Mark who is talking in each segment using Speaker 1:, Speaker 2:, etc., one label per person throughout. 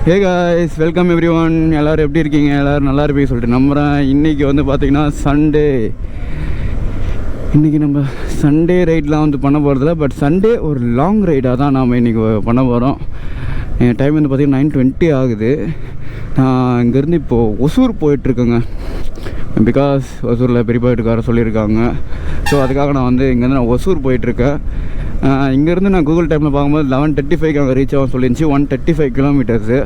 Speaker 1: Hey guys, welcome every one. எல்லோரும் எப்படி இருக்கீங்க? எல்லோரும் நல்லா இருப்பீங்க சொல்லிட்டு நம்புகிறேன். இன்றைக்கி வந்து பார்த்திங்கன்னா சண்டே. இன்றைக்கி நம்ம சண்டே ரைட்லாம் வந்து பண்ண போகிறதில்ல, பட் சண்டே ஒரு லாங் ரைடாக தான் நாம் இன்றைக்கி பண்ண போகிறோம். என் டைம் வந்து பார்த்திங்கன்னா 9:20 ஆகுது. நான் இங்கேருந்து இப்போது ஒசூர் போயிட்டுருக்கேங்க. பிகாஸ் ஒசூரில் பெரியப்பா வீட்டுக்கார சொல்லியிருக்காங்க. ஸோ அதுக்காக நான் வந்து இங்கேருந்து நான் ஒசூர் போயிட்டுருக்கேன். இங்கேருந்து நான் கூகுள் டைமில் பார்க்கும்போது 11:35 அங்கே ரீச் ஆகும் சொல்லிருந்துச்சு. 135 கிலோமீட்டர்ஸு.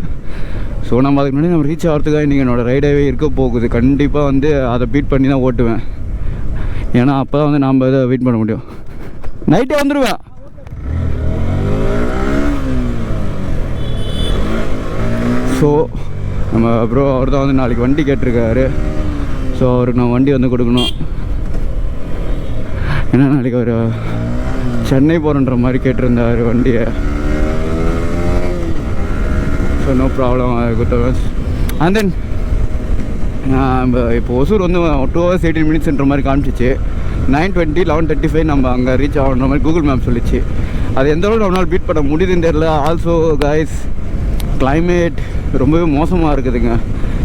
Speaker 1: ஸோ நம்ம அதுக்கு முன்னாடி நம்ம ரீச் ஆகிறதுக்காக இன்றைக்கி என்னோடய ரைடாகவே இருக்க போகுது. கண்டிப்பாக வந்து அதை பீட் பண்ணி தான் ஓட்டுவேன். ஏன்னா அப்போ தான் வந்து நாம் இதை வெயிட் பண்ண முடியும். நைட்டே வந்துடுவேன். ஸோ நம்ம ப்ரோ அவர் தான் வந்து நாளைக்கு வண்டி கேட்டிருக்காரு. ஸோ அவருக்கு நான் வண்டி வந்து கொடுக்கணும். ஏன்னா நாளைக்கு அவர் சென்னை போகிறன்ற மாதிரி கேட்டிருந்தார் வண்டியை. So no problem, good. And then இப்போ ஒசூர் வந்து 2 hours 18 minutesன்ற மாதிரி காமிச்சிச்சு. 9:20 11:35 நம்ம அங்கே ரீச் ஆகுன்ற மாதிரி கூகுள் மேப் சொல்லிச்சு. அது எந்த அளவுக்கு நம்மளால் பீட் பண்ண முடியுதுன்னு தெரியல. ஆல்சோ கைஸ், கிளைமேட் ரொம்பவே மோசமாக இருக்குதுங்க.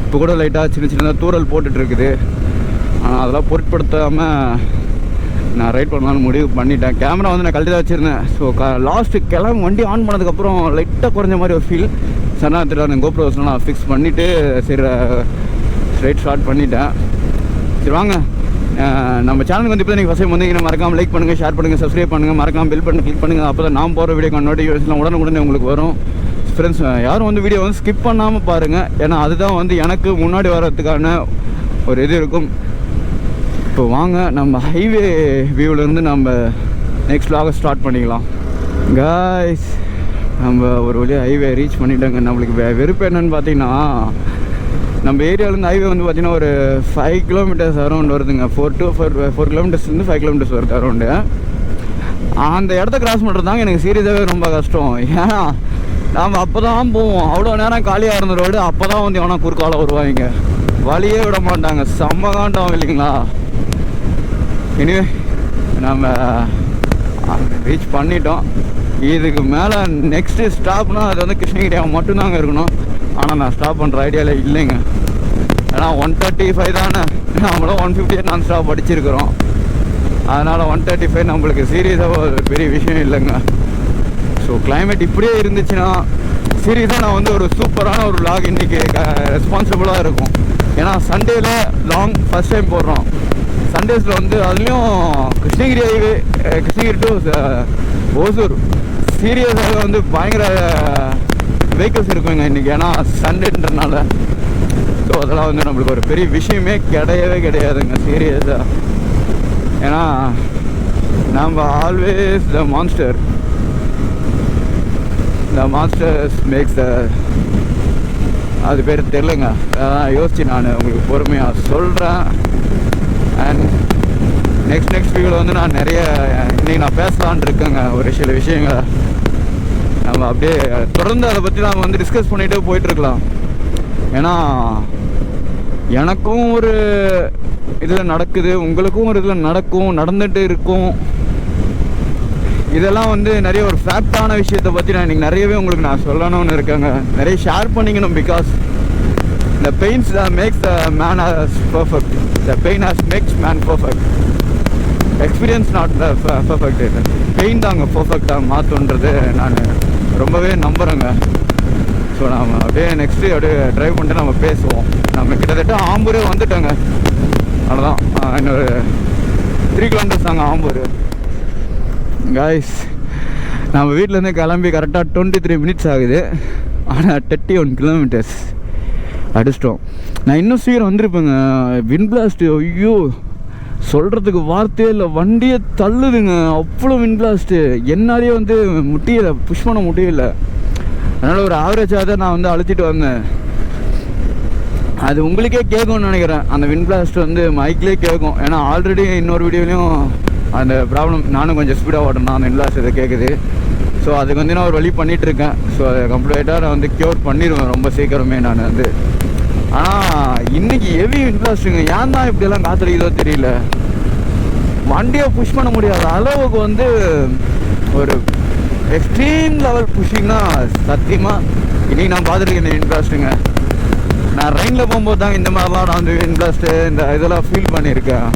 Speaker 1: இப்போ கூட லைட்டாக சின்ன சின்னதாக தூரல் போட்டுட்ருக்குது. ஆனால் அதெல்லாம் பொருட்படுத்தாமல் நான் ரைட் பண்ணலான்னு முடிவு பண்ணிட்டேன். கேமரா வந்து நான் கழட்டி தான் வச்சுருந்தேன். ஸோ லாஸ்ட்டு கிளம்பி வண்டி ஆன் பண்ணதுக்கப்புறம் லைட்டாக குறைஞ்ச மாதிரி ஒரு ஃபீல். சன்னா அந்த கோப்ரோஸ்லாம் நான் ஃபிக்ஸ் பண்ணிவிட்டு சரி ரைட் ஸ்டார்ட் பண்ணிட்டேன். சரி வாங்க, நம்ம சேனலுக்கு வந்து இப்போ நீங்கள் ஃபஸ்ட் டைம் வந்தீங்கன்னா மறக்காமல் லைக் பண்ணுங்கள், ஷேர் பண்ணுங்கள், சப்ஸ்கிரைப் பண்ணுங்கள், மறக்காமல் பெல் பண்ணி கிளிக் பண்ணுங்கள். அப்போ தான் நான் போகிற வீடியோ நோட்டிஃபிகேஷன்லாம் உடனே உங்களுக்கு வரும். ஃப்ரெண்ட்ஸ், யாரும் வந்து வீடியோ வந்து ஸ்கிப் பண்ணாமல் பாருங்கள். ஏன்னா அதுதான் வந்து எனக்கு முன்னாடி வர்றதுக்கான ஒரு இது இருக்கும். இப்போ வாங்க நம்ம ஹைவே வியூவிலேருந்து நம்ம நெக்ஸ்ட் vlog ஸ்டார்ட் பண்ணிக்கலாம். காய்ஸ், நம்ம ஒரு வழியாக ஹைவே ரீச் பண்ணிட்டோங்க. நம்மளுக்கு வெறுப்பு என்னென்னு பார்த்தீங்கன்னா, நம்ம ஏரியாவிலேருந்து ஹைவே வந்து பார்த்திங்கன்னா ஒரு 5 கிலோமீட்டர்ஸ் அரௌண்ட் வருதுங்க. 4 கிலோமீட்டர்ஸ்லேருந்து 5 கிலோமீட்டர்ஸ் வருது அரௌண்டு. அந்த இடத்த கிராஸ் பண்ணுறது தாங்க எனக்கு சீரியஸாகவே ரொம்ப கஷ்டம். ஏன்னா நாம் அப்போ தான் போவோம், அவ்வளோ நேரம் காலியாக இருந்த ரோடு. அப்போ தான் வந்து எவனா குறுக்கால வருவாங்க, வழியே விட மாட்டாங்க. செம்ம காண்டம் இல்லைங்களா? இனிமே நம்ம ரீச் பண்ணிட்டோம். இதுக்கு மேலே நெக்ஸ்ட்டு ஸ்டாப்னால் அது வந்து கிருஷ்ணகிரியாக மட்டும்தாங்க இருக்கணும். ஆனால் நான் ஸ்டாப் பண்ணுற ஐடியாவில் இல்லைங்க. ஏன்னா 135 தானே, நம்மளும் 158 நான் ஸ்டாப் அடிச்சிருக்கிறோம். அதனால் 135 நம்மளுக்கு சீரியஸாக ஒரு பெரிய விஷயம் இல்லைங்க. ஸோ கிளைமேட் இப்படியே இருந்துச்சுன்னா சீரியஸாக நான் வந்து ஒரு சூப்பரான ஒரு vlog இன்றைக்கி ரெஸ்பான்சிபிளாக இருக்கும். ஏன்னா சண்டேல லாங் ஃபஸ்ட் டைம் போடுறோம். சண்டேஸில் வந்து அதுலேயும் கிருஷ்ணகிரி ஹைவே, கிருஷ்ணகிரி டு ஓசூர் சீரியஸாக வந்து பயங்கர வெஹிக்கிள்ஸ் இருக்குங்க இன்றைக்கி. ஏன்னா சண்டேன்றனால. ஸோ அதெல்லாம் வந்து நம்மளுக்கு ஒரு பெரிய விஷயமே கிடையாதுங்க சீரியஸாக. ஏன்னா நம்ம ஆல்வேஸ் த மான்ஸ்டர்ஸ் மேக்ஸ் அது பேர் தெரிலங்க. அதான் யோசிச்சு நான் உங்களுக்கு பொறுமையாக சொல்கிறேன். அண்ட் நெக்ஸ்ட் வீடியோவில் வந்து நான் நிறைய இன்றைக்கி நான் பேசலான் இருக்கேங்க. ஒரு சில விஷயங்களை நம்ம அப்படியே தொடர்ந்து அதை பற்றி நாம் வந்து டிஸ்கஸ் பண்ணிகிட்டே போயிட்டுருக்கலாம். ஏன்னா எனக்கும் ஒரு இதில் நடக்குது, உங்களுக்கும் ஒரு இதில் நடந்துட்டு இருக்கும். இதெல்லாம் வந்து நிறைய ஒரு ஃபேக்டான விஷயத்தை பற்றி நான் இன்றைக்கி நிறையவே உங்களுக்கு நான் சொல்லணும்னு இருக்கேங்க. நிறைய ஷேர் பண்ணிக்கணும். Because the pains that makes the man as perfect. The pain has makes man perfect. Experience not the perfect. Pain தாங்க பர்ஃபெக்டாக மாற்றுன்றது நான் ரொம்பவே நம்புகிறேங்க. ஸோ நாம் அப்படியே நெக்ஸ்ட்டு அப்படியே ட்ரைவ் பண்ணிட்டு நம்ம பேசுவோம். நம்ம கிட்டத்தட்ட ஆம்பூரே வந்துட்டோங்க. அவ்வளோதான், இன்னொரு 3 கிலோமீட்டர்ஸ் தாங்க ஆம்பூர். காய்ஸ், நம்ம வீட்டிலேருந்து கிளம்பி கரெக்டாக 23 minutes ஆகுது. ஆனால் 31 கிலோமீட்டர்ஸ் அடிச்சிட்டோம். நான் இன்னும் சீக்கிரம் வந்திருப்பேங்க. விண்ட் பிளாஸ்ட்டு, ஐயோ சொல்கிறதுக்கு வார்த்தையே இல்லை. வண்டியை தள்ளுதுங்க, அவ்வளோ விண்ட் பிளாஸ்ட்டு. என்னாலேயே வந்து முடியலை, புஷ் பண்ண முடியல. அதனால் ஒரு ஆவரேஜாக தான் நான் வந்து அழுத்திட்டு வந்தேன். அது உங்களுக்கே கேட்கும்னு நினைக்கிறேன். அந்த விண்ட் பிளாஸ்ட் வந்து மைக்லேயே கேட்கும். ஏன்னா ஆல்ரெடி இன்னொரு வீடியோலையும் அந்த ப்ராப்ளம், நானும் கொஞ்சம் ஸ்பீடாக ஓட்டணும், அந்த விண்ட் பிளாஸ்ட் இதை கேட்குது. ஸோ அதுக்கு வந்து நான் ஒரு வழி பண்ணிகிட்ருக்கேன். ஸோ அதை கம்ப்ளீட்டாக நான் வந்து க்யூர் பண்ணிடுவேன் ரொம்ப சீக்கிரமே நான் வந்து. ஆனால் இன்றைக்கி ஹெவி விண்ட் பிளாஸ்ட்டுங்க. ஏன் தான் இப்படியெல்லாம் காத்தடிக்குதோ தெரியல. வண்டியை புஷ் பண்ண முடியாத அளவுக்கு வந்து ஒரு எக்ஸ்ட்ரீம் லெவல் புஷிங்னா சத்தியமாக இன்றைக்கி நான் பார்த்துருக்கேன் இந்த விண்ட் பிளாஸ்ட்டுங்க. நான் ரெயினில் போகும்போது தான் இந்த மாதிரிலாம் நான் வந்து விண்ட் பிளாஸ்ட்டு இந்த இதெல்லாம் ஃபீல் பண்ணியிருக்கேன்.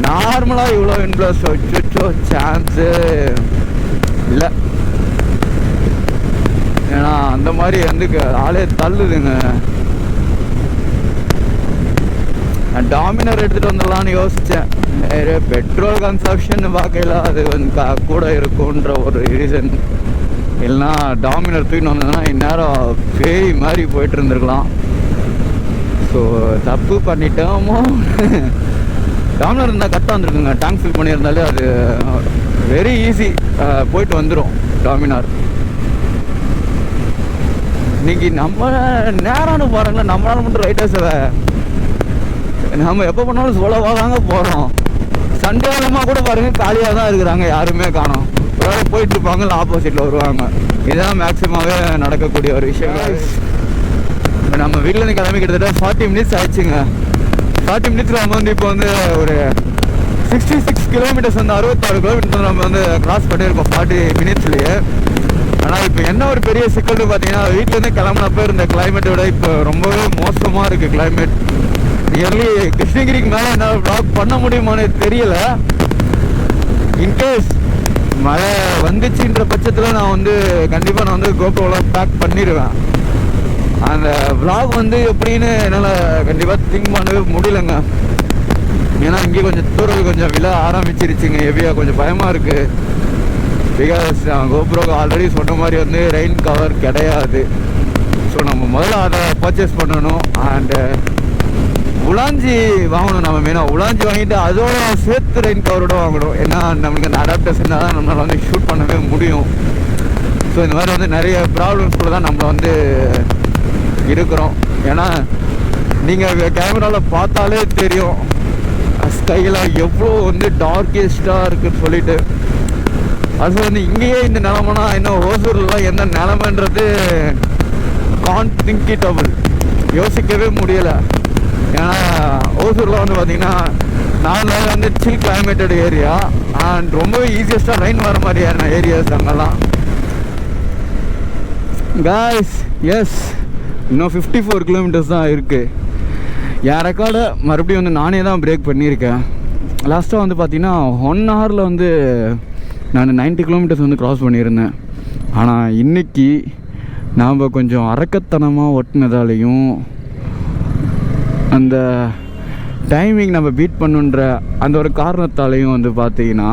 Speaker 1: நார்மலாக இவ்வளோ விண்ட் பிளாஸ்ட் வச்சோ சான்ஸு இல்லை. ஏன்னா அந்த மாதிரி வந்து ஆளே தள்ளுதுங்க. நான் டாமினர் எடுத்துகிட்டு வந்துடலான்னு யோசித்தேன். வேறு பெட்ரோல் கன்சப்ஷன் பார்க்கல அது வந்து கூட இருக்குன்ற ஒரு ரீசன். இல்லைனா டாமினர் தூக்கிட்டு வந்ததுன்னா இந்நேரம் பேய் மாதிரி போயிட்டு இருந்திருக்கலாம். ஸோ தப்பு பண்ணிட்டோமோ. டாமினர் இருந்தால் கரெக்டாக வந்துருக்குங்க. டேங்க் ஃபில் பண்ணியிருந்தாலே அது வெரி ஈஸி போயிட்டு வந்துடும் டாமினார். இன்னைக்கு நம்ம நேரம்னு பாருங்களேன். நம்மளால மட்டும் ரைட்டர்ஸை நம்ம எப்போ பண்ணாலும் சோலோவாக தாங்க போகிறோம். சண்டேலமாக கூட பாருங்கள் காலியாக தான் இருக்கிறாங்க, யாருமே காணோம். ஒரு போயிட்டு இருப்பாங்க, ஆப்போசிட்டில் வருவாங்க. இதுதான் மேக்ஸிமாவே நடக்கக்கூடிய ஒரு விஷயம். நம்ம வீட்டில் இருந்து கிளம்பி கிட்டத்தட்ட 40 மினிட்ஸ் ஆயிடுச்சுங்க. 40 மினிட்ஸில் நம்ம வந்து இப்போ வந்து ஒரு 66 கிலோமீட்டர்ஸ் வந்து 66 கிலோமீட்டர் நம்ம வந்து கிராஸ் பண்ணியிருக்கோம் 40 மினிட்ஸ்லேயே. ஆனால் இப்போ என்ன ஒரு பெரிய சிக்கல்னு பார்த்தீங்கன்னா, வீட்டிலேருந்து கிளம்புனப்போ இருந்த கிளைமேட்டை விட இப்போ ரொம்பவே மோசமாக இருக்குது கிளைமேட். நியர்லி கிருஷ்ணகிரிக்கு மேலே என்னால் ப்ளாக் பண்ண முடியுமான்னு தெரியல. இன்கேஸ் மழை வந்துச்சுன்ற பட்சத்தில் நான் வந்து கண்டிப்பாக நான் வந்து கோப்ரோவில் பேக் பண்ணிடுவேன். அந்த வ்ளாக் வந்து எப்படின்னு என்னால் கண்டிப்பாக திங்க் பண்ணவே முடியலங்க. ஏன்னா இங்கே கொஞ்சம் தூரம் கொஞ்சம் விழ ஆரம்பிச்சிருச்சுங்க. ஹெவியாக கொஞ்சம் பயமாக இருக்குது. பிகாஸ் கோப்ரோக்கு ஆல்ரெடி சொன்ன மாதிரி வந்து ரெயின் கவர் கிடையாது. ஸோ நம்ம முதல்ல அதை பர்ச்சேஸ் பண்ணணும். அண்டு உலாஞ்சி வாங்கணும். நம்ம மெயினாக உலாஞ்சி வாங்கிட்டு அதோட சேர்த்து ரெயின் கவரோட வாங்கணும். ஏன்னா நம்மளுக்கு அந்த அடாப்டர்ஸ் தான் நம்மளால் வந்து ஷூட் பண்ணவே முடியும். ஸோ இந்த மாதிரி வந்து நிறைய ப்ராப்ளம்ஸ்குள்ள தான் நம்ம வந்து இருக்கிறோம். ஏன்னா நீங்கள் கேமராவில் பார்த்தாலே தெரியும் ஸ்கையில் எவ்வளோ வந்து டார்கெஸ்டாக இருக்குன்னு சொல்லிட்டு. அது வந்து இங்கேயே இந்த நிலமைனா இன்னும் ஹோசூர்லாம் எந்த நிலமைன்றது கான்திங்கிட்டபிள், யோசிக்கவே முடியலை. ஏன்னா ஹோசூரில் வந்து பார்த்திங்கன்னா நார்மலாக வந்து சில் கிளைமேட்டட் ஏரியா அண்ட் ரொம்பவே ஈஸியஸ்ட்டாக ரெயின் வர மாதிரியான ஏரியாஸ் அங்கெல்லாம். காய்ஸ் எஸ் இன்னும் 54 கிலோமீட்டர்ஸ் தான் இருக்குது. என் ரெக்கார்டை மறுபடியும் வந்து நானே தான் பிரேக் பண்ணியிருக்கேன். லாஸ்ட்டாக வந்து பார்த்திங்கன்னா 1 ஹவரில் வந்து நான் 90 கிலோமீட்டர்ஸ் வந்து க்ராஸ் பண்ணியிருந்தேன். ஆனால் இன்றைக்கி நாம் கொஞ்சம் அரக்கத்தனமாக ஒட்டினதாலையும் அந்த டைமிங் நம்ம பீட் பண்ணுன்ற அந்த ஒரு காரணத்தாலையும் வந்து பார்த்திங்கன்னா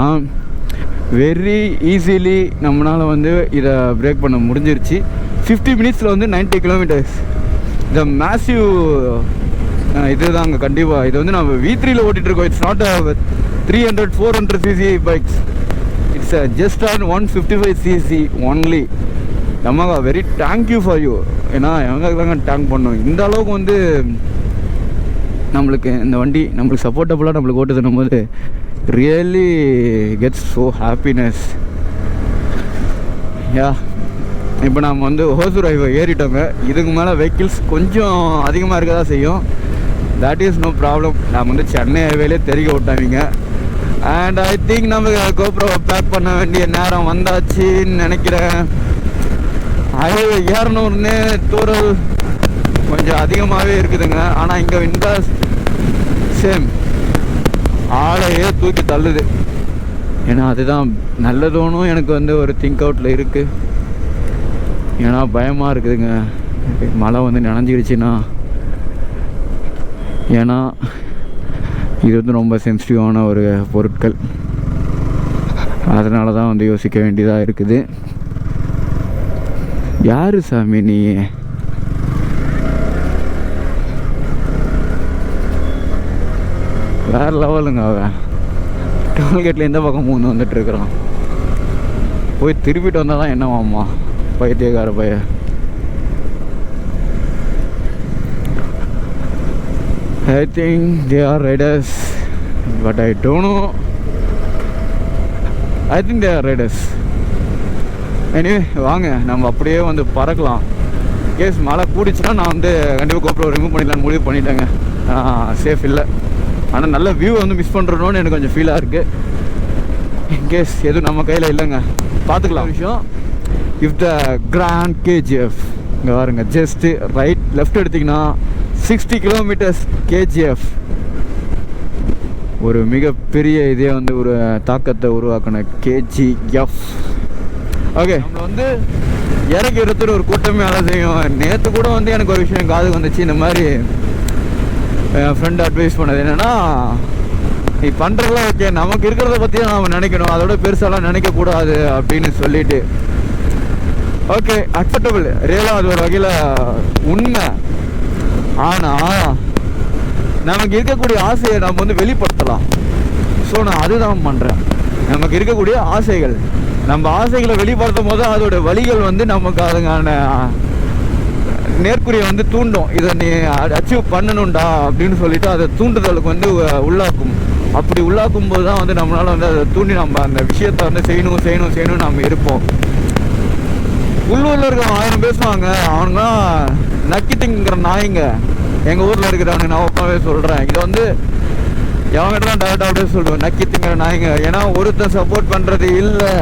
Speaker 1: வெரி ஈஸிலி நம்மளால் வந்து இதை பிரேக் பண்ண முடிஞ்சிருச்சு. 50 மினிட்ஸில் வந்து 90 கிலோமீட்டர்ஸ். இந்த மேசிவ் இது தாங்க கண்டிப்பாக. இது வந்து நம்ம V3யில் ஓட்டிகிட்ருக்கோம். It's not 300-400 cc bikes. It's just on 155 cc only. நமக்கு வெரி தேங்க்யூ ஃபார் யூ. ஏன்னா எங்களுக்கு தாங்க டேங்க் பண்ணோம். இந்த அளவுக்கு வந்து நம்மளுக்கு இந்த வண்டி நம்மளுக்கு சப்போர்ட்டபுளாக நம்மளுக்கு ஓட்டுதுன்னும் போது ரியலி கெட்ஸ் ஸோ ஹாப்பினஸ். யா இப்போ நம்ம வந்து ஹோசூர் ஹைவே ஏறிட்டோங்க. இதுக்கு மேலே வெஹிக்கிள்ஸ் கொஞ்சம் அதிகமாக இருக்க தான் செய்யும். That is no problem. நம்ம வந்து சென்னை ஹைவேலே தெரிய விட்டாங்க. அண்ட் ஐ திங்க் நம்ம கோப்ரோ பேக் பண்ண வேண்டிய நேரம் வந்தாச்சுன்னு நினைக்கிறேன். ஹைவே ஏறணும்னு தூரல் கொஞ்சம் அதிகமாகவே இருக்குதுங்க. ஆனால் இங்கே விண்டாஸ் சேம் ஆளையே தூக்கி தள்ளுது. ஏன்னா அதுதான் நல்லதோனும் எனக்கு வந்து ஒரு திங்க் அவுட்டில் இருக்குது. ஏன்னா பயமாக இருக்குதுங்க மழை வந்து நனைஞ்சிடுச்சுன்னா. ஏன்னா இது வந்து ரொம்ப சென்சிட்டிவான ஒரு பொருட்கள். அதனால தான் வந்து யோசிக்க வேண்டியதாக இருக்குது. யார் சாமி நீ? வேறு லெவலுங்க. அவன் டோல்கேட்டில் எந்த பக்கம் மூணு வந்துட்டுருக்குறான். போய் திருப்பிட்டு வந்தால் தான் என்னவாம்மா பைத்தியக்கார பைய. I think they are riders, but I don't know. I think they are riders. Anyway, வாங்க நம்ம அப்படியே வந்து பறக்கலாம். கேஸ் மழை கூடிச்சுன்னா நான் வந்து கண்டிப்பாக கோப்ரோ ரிமூவ் பண்ணிடலான்னு முடிவு பண்ணிட்டேங்க. சேஃப் இல்லை. ஆனால் நல்ல வியூ வந்து மிஸ் பண்ணுறோன்னு எனக்கு கொஞ்சம் ஃபீலாக இருக்குது. இன்கேஸ் எதுவும் நம்ம கையில் இல்லைங்க, பார்த்துக்கலாம் விஷயம். இஃப் த கிராண்ட் KGF இங்கே பாருங்க, ஜஸ்ட்டு ரைட் லெஃப்ட் எடுத்திங்கன்னா 60 கிலோமீட்டர்ஸ் கேஜிஎஃப். ஒரு மிகப்பெரிய இதே வந்து ஒரு தாக்கத்தை உருவாக்கின கேஜிஎஃப். ஓகே, நம்ம வந்து இறக்கி எடுத்துகிட்டு ஒரு கூட்டமே வேலை செய்யும். நேற்று கூட வந்து எனக்கு ஒரு விஷயம் காதுக்கு வந்துச்சு. இந்த மாதிரி என் ஃப்ரெண்ட் அட்வைஸ் பண்ணது என்னென்னா, நீ பண்ணுறதுலாம் ஓகே, நமக்கு இருக்கிறத பற்றி தான் நாம் நினைக்கணும், அதோட பெருசாலாம் நினைக்கக்கூடாது அப்படின்னு சொல்லிட்டு. ஓகே, அக்செப்டபிள், ரியலாக அது ஒரு வகையில் உண்மை. ஆனால் நமக்கு இருக்கக்கூடிய ஆசையை நம்ம வந்து வெளிப்படுத்தலாம். ஸோ நான் அதுதான் பண்ணுறேன். நமக்கு இருக்கக்கூடிய ஆசைகள், நம்ம ஆசைகளை வெளிப்படுத்தும் போது அதோட வழிகள் வந்து நமக்கு அதுக்கான நேர்குறியை வந்து தூண்டும். இதை நீ அச்சீவ் பண்ணணும்டா அப்படின்னு சொல்லிட்டு அதை தூண்டுதலுக்கு வந்து உள்ளாக்கும். அப்படி உள்ளாக்கும் போது தான் வந்து நம்மளால் வந்து அதை தூண்டி நம்ம அந்த விஷயத்தை வந்து செய்யணும் நம்ம இருப்போம். உள்ளூரில் இருக்க 1000 பேசுவாங்க, அவனுங்களாம் நக்கி திங்கிற நாய்ங்க. எங்கள் ஊரில் இருக்கிறவங்க நான் ஒப்பாவே சொல்கிறேன். இதை வந்து எவங்கிட்டலாம் டேரக்டாக அப்படியே சொல்லுவேன், நக்கி திங்கிற நாய்ங்க. ஏன்னா ஒருத்தன் சப்போர்ட் பண்ணுறது இல்லை.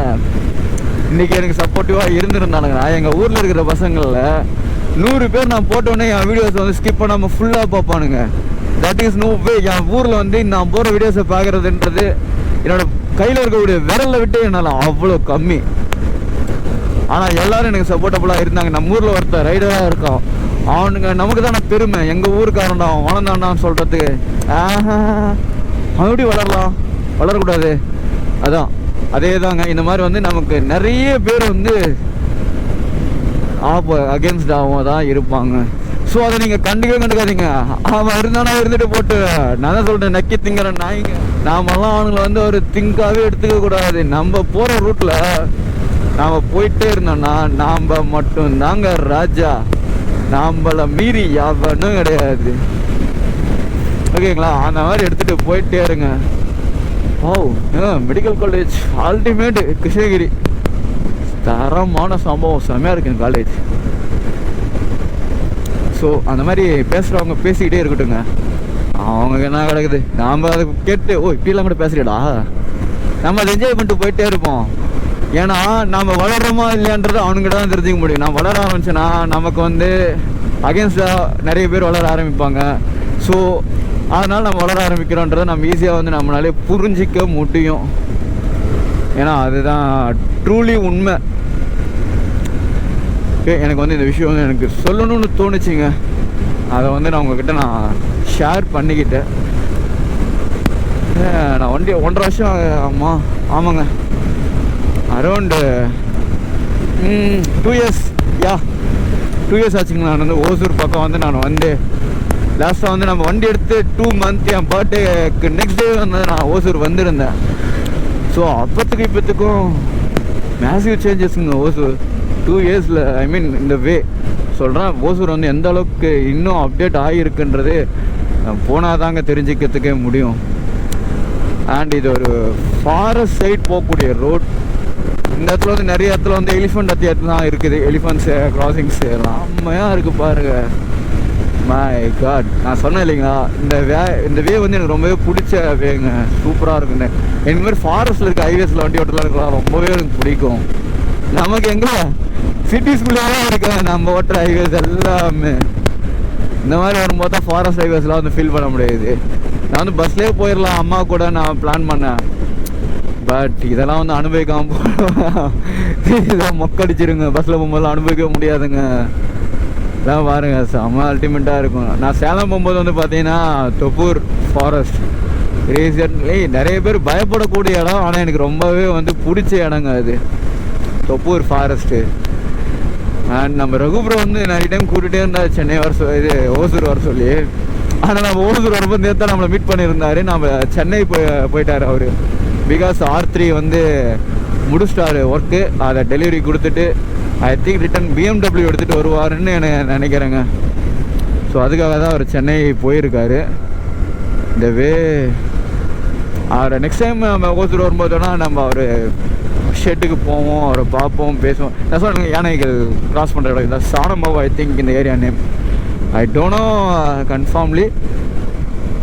Speaker 1: இன்றைக்கி எனக்கு சப்போர்ட்டிவாக இருந்திருந்தானுங்க. எங்கள் ஊரில் இருக்கிற பசங்களில் 100 பேர் நான் போட்டோன்னே என் வீடியோஸை வந்து ஸ்கிப் பண்ணாமல் ஃபுல்லாக பார்ப்பானுங்க. That is no way. என் ஊரில் வந்து நான் போகிற வீடியோஸை பார்க்குறதுன்றது என்னோடய கையில் இருக்கக்கூடிய விரலை விட்டு என்னால் அவ்வளோ கம்மி. ஆனால் எல்லோரும் எனக்கு சப்போர்ட்டபுளாக இருந்தாங்க. நம்ம ஊரில் ஒருத்தர் ரைடராக இருக்கான், அவனுங்க நமக்கு தானே பெருமை. எங்கள் ஊருக்காரன்டா அவன் வளர்ந்தான்டான்னு சொல்கிறதுக்கு. அவன் எப்படி வளரக்கூடாது. அதான் அதே தாங்க. இந்த மாதிரி வந்து நமக்கு நிறைய பேர் வந்து அகேன்ஸ்டாகவும் தான் இருப்பாங்க. ஸோ அதை நீங்கள் கண்டுக்காதீங்க. அவன் இருந்தானா இருந்துட்டு போட்டு. நான் தான் சொல்கிறேன், நக்கி திங்கிற நாய்ங்க. நாமெல்லாம் அவனுங்களை வந்து ஒரு திங்காகவே எடுத்துக்க கூடாது. நம்ம போகிற ரூட்டில் நாம் போயிட்டே இருந்தோம்னா நாம் மட்டும்தாங்க ராஜா. நம்மளை மீறி எவனும் கிடையாது. ஓகேங்களா? அந்த மாதிரி எடுத்துகிட்டு போயிட்டே இருங்க. Medical college ultimate Krishnagiri. தரமான சம்பவம், செம்மையாக இருக்குங்க காலேஜ். ஸோ அந்த மாதிரி பேசுகிறவங்க பேசிக்கிட்டே இருக்கட்டுங்க. அவங்க என்ன கிடக்குது, நாம் அதை கேட்டு இப்படிலாம் கூட பேசுகிறடா, நம்ம அதை என்ஜாய் பண்ணிட்டு போயிட்டே இருப்போம். ஏன்னா நம்ம வளர்கிறோமா இல்லையான்றது அவனுங்கிட்ட தான் தெரிஞ்சுக்க முடியும். நம்ம வளர ஆரம்பிச்சோன்னா நமக்கு வந்து அகேன்ஸ்டாக நிறைய பேர் வளர ஆரம்பிப்பாங்க. ஸோ அதனால் நம்ம வளர ஆரம்பிக்கிறோன்றதை நம்ம ஈஸியாக வந்து நம்மளாலே புரிஞ்சிக்க முடியும். ஏன்னா அதுதான் ட்ரூலி உண்மை. எனக்கு வந்து இந்த விஷயம் வந்து எனக்கு சொல்லணும்னு தோணுச்சுங்க. அதை வந்து நான் உங்ககிட்ட நான் ஷேர் பண்ணிக்கிட்டேன். நான் 1.5 வருஷம் ஆமாங்க, அரௌண்டு 2 இயர்ஸ் 2 இயர்ஸ் ஆச்சுங்க. நான் வந்து ஓசூர் பக்கம் வந்து நான் வந்து லாஸ்ட்டாக வந்து நம்ம வண்டி எடுத்து 2 மந்த் என் பர்த்டேக்கு நெக்ஸ்ட் டே வந்து நான் ஓசூர் வந்திருந்தேன். ஸோ அப்போத்துக்கு இப்போத்துக்கும் மேசிவ் சேஞ்சஸ்ங்க ஓசூர் 2 இயர்ஸில். ஐ மீன் இந்த வே சொல்கிறேன், ஓசூர் வந்து எந்த அளவுக்கு இன்னும் அப்டேட் ஆகியிருக்குன்றது போனால் தாங்க தெரிஞ்சிக்கிறதுக்கே முடியும். அண்ட் இது ஒரு ஃபாரஸ்ட் சைட் போகக்கூடிய ரோட். இந்த இடத்துல வந்து நிறைய இடத்துல வந்து எலிஃபண்ட் அத்தியாயத்துலாம் இருக்குது. எலிஃபண்ட்ஸு கிராசிங்ஸு செம்மையாக இருக்குது பாருங்கள். மை காட், நான் சொன்னேன் இல்லைங்களா, இந்த வே வந்து எனக்கு ரொம்பவே பிடிச்ச வேங்க. சூப்பராக இருக்குங்க. இந்த மாதிரி ஃபாரஸ்ட்டில் இருக்க ஹைவேஸில் வண்டி ஓட்டலாம் இருக்கலாம் ரொம்பவே எனக்கு பிடிக்கும். நமக்கு எங்கே சிட்டிஸ்குள்ளேயே இருக்கு நம்ம ஓட்டுற ஹைவேஸ் எல்லாமே. இந்த மாதிரி வரும்போது தான் ஃபாரஸ்ட் ஹைவேஸ்லாம் வந்து ஃபீல் பண்ண முடியாது. நான் வந்து பஸ்லேயே போயிடலாம் அம்மா கூட நான் பிளான் பண்ணேன். பட் இதெல்லாம் வந்து அனுபவிக்காமல் போடுவேன். இதெல்லாம் மொக்கடிச்சிருங்க. பஸ்ஸில் போகும்போதெல்லாம் அனுபவிக்க முடியாதுங்க. இதெல்லாம் பாருங்க, செம்ம அல்டிமேட்டாக இருக்கும். நான் சேலம் போகும்போது வந்து பார்த்தீங்கன்னா தொப்பூர் ஃபாரஸ்ட் ரீசென்ட்லி நிறைய பேர் பயப்படக்கூடிய இடம், ஆனால் எனக்கு ரொம்பவே வந்து பிடிச்ச இடங்க அது தொப்பூர் ஃபாரஸ்ட்டு. அண்ட் நம்ம ரகுபுரம் வந்து நிறைய டைம் கூட்டிகிட்டே இருந்தார் சென்னை இது ஓசூர் வர சொல்லி. ஆனால் நம்ம ஓசூர் வரப்போ நேற்று நம்மளை மீட் பண்ணியிருந்தார். நம்ம சென்னை போயிட்டார் அவர். பிகாஸ் R3 வந்து முடிச்சிட்டாரு ஒர்க்கு. அதை டெலிவரி கொடுத்துட்டு ஐ திங்க் ரிட்டன் BMW எடுத்துகிட்டு வருவாருன்னு எனக்கு நினைக்கிறேங்க. ஸோ அதுக்காக தான் அவர் சென்னை போயிருக்காரு. இந்த வே அவரை நெக்ஸ்ட் டைம் நம்ம ஓசூர் வரும்போதுனா நம்ம அவர் ஷெட்டுக்கு போவோம், அவரை பார்ப்போம், பேசுவோம். நான் சொல்லுங்கள், யானைகள் கிராஸ் பண்ணுற இடம் இதான் சாணம்பாவ். ஐ திங்க் இந்த area name I don't know confirmly.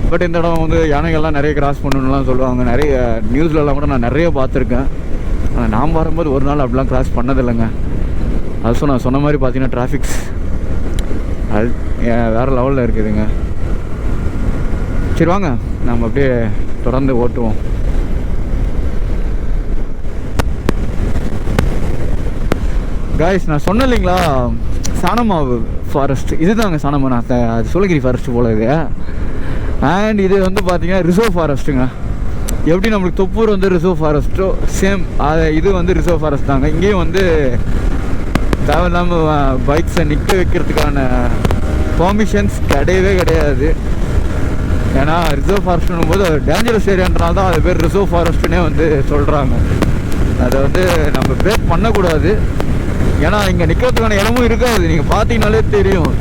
Speaker 1: But இந்த இடம் வந்து யானைகள்லாம் நிறைய கிராஸ் பண்ணணும்லாம் சொல்லுவாங்க. நிறைய நியூஸ்லலாம் கூட நான் நிறைய பார்த்துருக்கேன். ஆனால் நாம் வரும்போது ஒரு நாள் அப்படிலாம் கிராஸ் பண்ணதில்லைங்க. அது நான் சொன்ன மாதிரி பார்த்தீங்கன்னா டிராஃபிக்ஸ் அது வேறு லெவலில் இருக்குதுங்க. சரி வாங்க நம்ம அப்படியே தொடர்ந்து ஓட்டுவோம். காய்ஸ் நான் சொன்னேன் இல்லைங்களா, சாணமாவு ஃபாரஸ்ட் இதுதாங்க. சாணமா அது சூளகிரி ஃபாரஸ்ட் போல இது. அண்ட் இது வந்து பார்த்தீங்கன்னா ரிசர்வ் ஃபாரஸ்ட்டுங்க. எப்படி நம்மளுக்கு தொப்பூர் வந்து ரிசர்வ் ஃபாரஸ்ட்டோ சேம் இது வந்து ரிசர்வ் ஃபாரஸ்ட் தாங்க. இங்கேயும் வந்து தேவையில்லாமல் பைக்ஸை நிற்க வைக்கிறதுக்கான பெர்மிஷன்ஸ் கிடையாது. ஏன்னா ரிசர்வ் ஃபாரஸ்ட்னும் போது அது டேஞ்சரஸ் ஏரியான்றனால தான் அது பேர் ரிசர்வ் ஃபாரஸ்ட்டுன்னே வந்து சொல்கிறாங்க. அதை வந்து நம்ம பிரேக் பண்ணக்கூடாது. ஏன்னா இங்கே நிற்கிறதுக்கான இடமும் இருக்காது. நீங்கள் பார்த்தீங்கனாலே தெரியும்.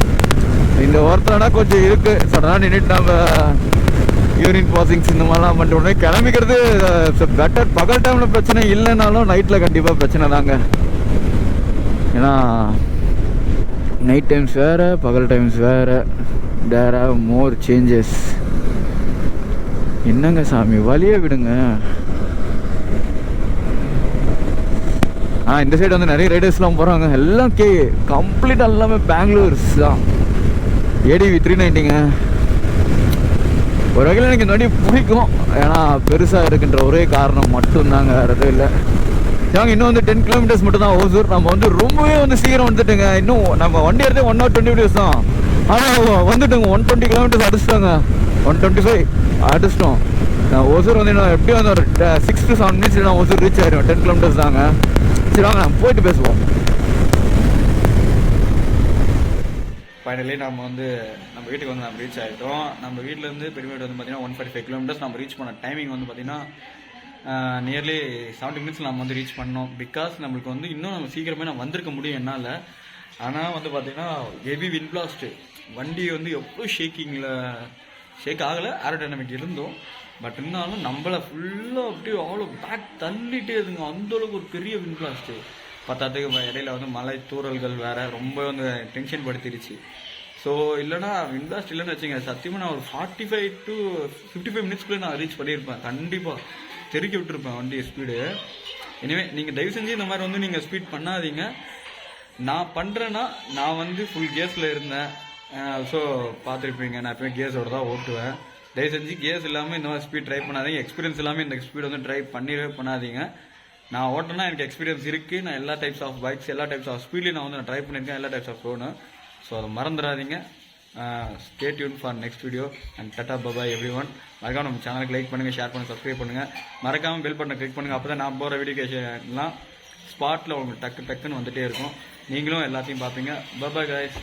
Speaker 1: இந்த ஓரத்துலனா கொஞ்சம் இருக்குது. சடனாக நின்றுட்டு நம்ம யூரின் பாசிங்ஸ் இந்த மாதிரிலாம் பண்ணிட்டு உடனே கிளம்பிக்கிறது பெட்டர். பகல் டைமில் பிரச்சனை இல்லைனாலும் நைட்டில் கண்டிப்பாக பிரச்சனை தாங்க. ஏன்னா நைட் டைம்ஸ் வேறு, பகல் டைம்ஸ் வேறு. There are more changes. என்னங்க சாமி வழியே விடுங்க. இந்த சைடு வந்து நிறைய ரைடர்ஸ்லாம் போகிறாங்க. எல்லாம் கம்ப்ளீட்டாக எல்லாமே பெங்களூர்ஸ் தான். ஏடிவி 390ங்க. ஒரு வகையில் எனக்கு இந்த வண்டி பிடிக்கும். ஏன்னா பெருசாக இருக்குன்ற ஒரே காரணம் மட்டும்தாங்க, வேறு எதுவும் இல்லை. நாங்கள் இன்னும் வந்து 10 கிலோமீட்டர்ஸ் மட்டும் தான் ஹோசூர். நம்ம வந்து ரொம்பவே வந்து சீக்கிரம் வந்துட்டுங்க. இன்னும் நம்ம வண்டி எடுத்து 1 hour 20 minutes தான். ஆனால் வந்துட்டுங்க 120 கிலோமீட்டர்ஸ் அடிச்சிட்டாங்க. 125 அடிச்சிட்டோம். ஹோசூர் வந்து இன்னும் எப்படியும் வந்து ஒரு 6 to 7 minutes நான் ஹோசூர் ரீச் ஆகிடும். 10 kilometers தாங்க. சரி வாங்க நம்ம போயிட்டு பேசுவோம். ஃபைனலி நம்ம வந்து நம்ம வீட்டுக்கு வந்து நம்ம ரீச் ஆகிட்டோம். நம்ம வீட்டிலேருந்து பெருமையோடு வந்து பார்த்தீங்கன்னா 145 kilometers. நம்ம ரீச் பண்ண டைமிங் வந்து பார்த்தீங்கன்னா நியர்லி 70 minutes நம்ம வந்து ரீச் பண்ணோம். பிகாஸ் நம்மளுக்கு வந்து இன்னும் நம்ம சீக்கிரமே நான் வந்திருக்க முடியும் என்னால். ஆனால் வந்து பார்த்தீங்கன்னா ஹெவி விண்ட் பிளாஸ்ட்டு. வண்டி வந்து எவ்வளோ ஷேக் ஆகலை, ஏரோடைனமிக் இருந்தோம். பட் இருந்தாலும் நம்மளை ஃபுல்லாக அப்படியே அவ்வளோ பேக் தள்ளிட்டே இருந்துங்க. அந்தளவுக்கு ஒரு பெரிய விண்ட் பிளாஸ்ட்டு. பத்தாத்துக்கு இடையில வந்து மழை தூறல்கள் வேறு ரொம்ப வந்து டென்ஷன் படுத்திடுச்சு. ஸோ இல்லைனா விண்ட் பிளாஸ்ட் இல்லைன்னு வச்சுங்க, சத்தியமாக நான் ஒரு 45 to 55 minutesக்குள்ளே நான் ரீச் பண்ணியிருப்பேன். கண்டிப்பாக தெருக்கி விட்டுருப்பேன் வண்டி ஸ்பீடு. எனவே நீங்கள் தயவு செஞ்சு இந்த மாதிரி வந்து நீங்கள் ஸ்பீட் பண்ணாதீங்க. நான் பண்ணுறேன்னா நான் வந்து ஃபுல் கேஸில் இருந்தேன். ஸோ பார்த்துருப்பீங்க, நான் எப்பவுமே கேஸோடு தான் ஓட்டுவேன். தயவு செஞ்சு கேஸ் இல்லாமல் இந்த மாதிரி ஸ்பீட் ட்ரை பண்ணாதீங்க. எக்ஸ்பீரியன்ஸ் இல்லாமல் இந்த ஸ்பீட் வந்து ட்ரை பண்ணாதீங்க. நான் ஓட்டினா எனக்கு எக்ஸ்பீரியன்ஸ் இருக்குது. நான் எல்லா டைப்ஸ் ஆஃப் பைக்ஸ், எல்லா டைப்ஸ் ஆஃப் ஸ்பீட்லேயும் நான் வந்து ட்ரை பண்ணியிருக்கேன். எல்லா டைப்ஸ் ஆஃப் ரோடு. ஸோ அதை மறந்துடாதீங்க. Stay tune for next video and Tata bye every one. மறக்காம நம்ம சேனலுக்கு லைக் பண்ணுங்கள், ஷேர் பண்ணுங்கள், சப்ஸ்கிரைப் பண்ணுங்கள். மறக்காமல் பெல் பட்டனை கிளிக் பண்ணுங்கள். அப்போ தான் நான் போகிற வீடியோலாம் ஸ்பாட்டில் உங்களுக்கு டக்குன்னு வந்துகிட்டே இருக்கும். நீங்களும் எல்லாத்தையும் பார்ப்பீங்க. Bye guys.